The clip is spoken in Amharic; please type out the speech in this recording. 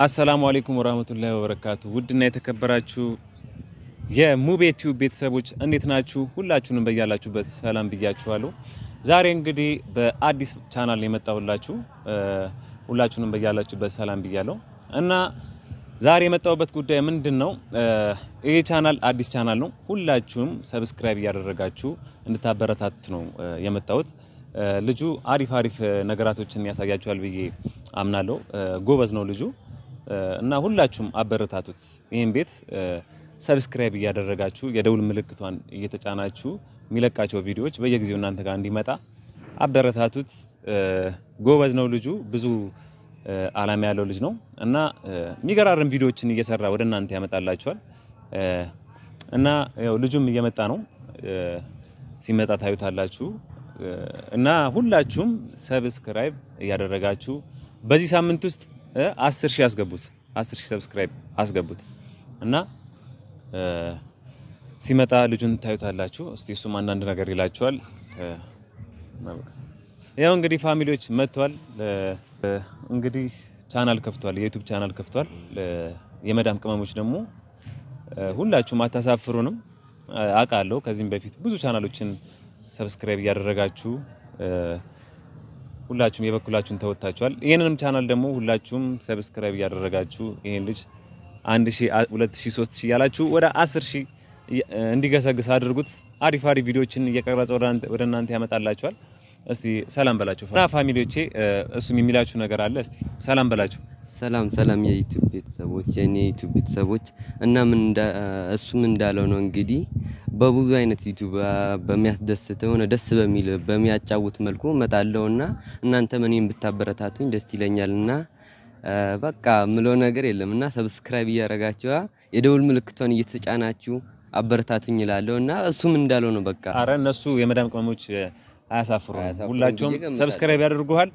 አሰላሙ አለይኩም ወራህመቱላሂ ወበረካቱ። ውድና የተከበራችሁ የሙቤ ቲዩብ ቤተሰቦች እንዴት ናችሁ? ሁላችሁንም በያላችሁበት ሰላም ብያችኋለሁ። ዛሬ እንግዲህ በአዲስ ቻናል የመጣሁላችሁ ሁላችሁንም በያላችሁበት ሰላም ብያለሁ እና ዛሬ የመጣሁበት ጉዳይ ምንድነው? ይሄ ቻናል አዲስ ቻናል ነው። ሁላችሁም ሰብስክራይብ እያደረጋችሁ እንድታበረታቱት ነው የመጣሁት። ልጁ አሪፍ ነገራቶችን ያሳያችኋል ብዬ አምናለሁ። ጎበዝ ነው ልጁ እና ሁላችሁም አበረታቱት። ይሄን ቤት ሰብስክራይብ እያደረጋችሁ የደውል ምልክቷን እየተጫናችሁ የሚለቃቸው ቪዲዮዎች በየጊዜው እናንተ ጋር እንዲመጣ አበረታቱት። ጎበዝ ነው ልጁ፣ ብዙ አላማ ያለው ልጅ ነው እና የሚገራርም ቪዲዮዎችን እየሰራ ወደ እናንተ ያመጣላችኋል እና ያው ልጁም እየመጣ ነው። ሲመጣ ታዩታላችሁ እና ሁላችሁም ሰብስክራይብ እያደረጋችሁ በዚህ ሳምንት ውስጥ 10,000 ያስገቡት 10,000 ሰብስክራይብ አስገቡት እና ሲመጣ ልጁን ታዩታላችሁ። እስቲ እሱም አንዳንድ ነገር ይላችኋል። ያው እንግዲህ ፋሚሊዎች መጥቷል። እንግዲህ ቻናል ከፍቷል፣ የዩቲዩብ ቻናል ከፍቷል። የመዳም ቅመሞች ደግሞ ሁላችሁም አታሳፍሩንም። አውቃለሁ ከዚህም በፊት ብዙ ቻናሎችን ሰብስክራይብ እያደረጋችሁ ሁላችሁም የበኩላችሁን ተወጣጣችኋል። ይሄንንም ቻናል ደግሞ ሁላችሁም ሰብስክራይብ እያደረጋችሁ ይሄን ልጅ 1000 2000 3000 ያላችሁ ወደ 10000 እንዲገሰግስ አድርጉት። አሪፍ ቪዲዮዎችን እየቀረጸ ወደ እናንተ ያመጣላችኋል። እስቲ ሰላም በላችሁ እና ፋሚሊዎቼ፣ እሱም የሚላችሁ ነገር አለ። እስቲ ሰላም በላችሁ። ሰላም የዩቲዩብ ቤተሰቦች፣ የኔ ዩቲዩብ ቤተሰቦች እና እሱም እንዳለው ነው እንግዲህ በብዙ አይነት ዩቲዩብ በሚያስደስት ሆነ ደስ በሚል በሚያጫውት መልኩ መጣለውና እናንተ እኔን ብታበረታቱኝ ደስ ይለኛልና በቃ ምለው ነገር የለምና ሰብስክራይብ እያደረጋችሁ የደውል ምልክቷን እየተጫናችሁ አበረታቱኝ ይላለውና እሱም እንዳለው ነው። በቃ አረ እነሱ የመዳም ቅመሞች አያሳፍሩም። ሁላችሁም ሰብስክራይብ ያደርጉሃል።